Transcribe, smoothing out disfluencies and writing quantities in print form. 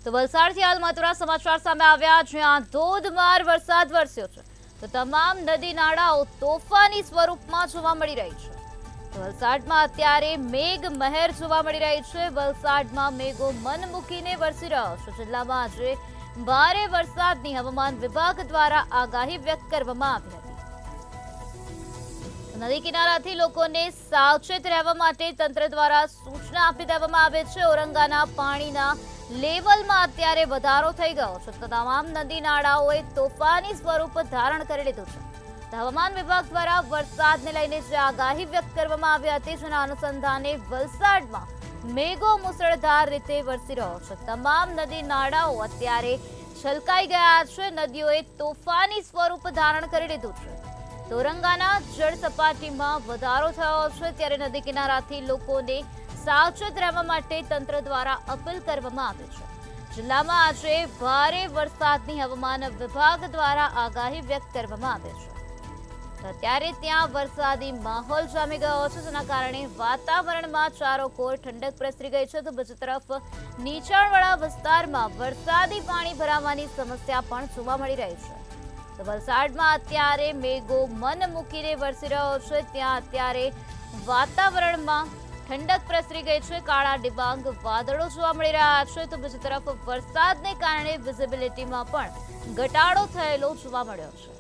તો વલસાડથી હાલ મહત્વના સમાચાર સામે આવ્યા, જ્યાં ધોધમાર વરસાદ વરસ્યો છે તો તમામ નદી નાળાઓ તોફાની સ્વરૂપમાં જોવા મળી રહી છે. તો વલસાડમાં અત્યારે મેઘ મહેર જોવા મળી રહી છે. વલસાડમાં મેઘો મન મૂકીને વરસી રહ્યો છે. જિલ્લામાં આજે ભારે વરસાદની હવામાન વિભાગ દ્વારા આગાહી વ્યક્ત કરવામાં આવી હતી. નદી કિનારાથી લોકોને સાવચેત રહેવા માટે તંત્ર દ્વારા સૂચના આપી દેવામાં આવે છે. ઔરંગાના પાણીના લેવલમાં અત્યારે વધારો થઈ ગયો છે તો તમામ નદી નાળાઓએ તોફાની સ્વરૂપ ધારણ કરી લીધું છે. હવામાન વિભાગ દ્વારા વરસાદને લઈને જે આગાહી વ્યક્ત કરવામાં આવી હતી, જેના અનુસંધાને વલસાડમાં મેઘો મુસળધાર રીતે વરસી રહ્યો છે. તમામ નદી નાળાઓ અત્યારે છલકાઈ ગયા છે. નદીઓએ તોફાની સ્વરૂપ ધારણ કરી લીધું છે. ઔરંગાના જળ સપાટીમાં વધારો થયો છે, ત્યારે નદી કિનારાથી લોકોને સાવચેત રહેવા માટે તંત્ર દ્વારા અપીલ કરવામાં આવી છે. જિલ્લામાં આજે ભારે વરસાદની હવામાન વિભાગ દ્વારા આગાહી વ્યક્ત કરવામાં આવી છે. અત્યારે ત્યાં વરસાદી માહોલ જામી ગયો છે, જેના કારણે વાતાવરણમાં ચારોકોર ઠંડક પ્રસરી ગઈ છે. તો બીજી તરફ નીચાણવાળા વિસ્તારમાં વરસાદી પાણી ભરાવાની સમસ્યા પણ જોવા મળી રહી છે. તો વલસાડમાં અત્યારે મેઘો મન મૂકીને વરસી રહ્યો છે. ત્યાં અત્યારે વાતાવરણમાં ઠંડક પ્રસરી ગઈ છે. કાળા ડિબાંગ વાદળો જોવા મળી રહ્યા છે. તો બીજી તરફ વરસાદને કારણે વિઝિબિલિટીમાં પણ ઘટાડો થયેલો જોવા મળ્યો છે.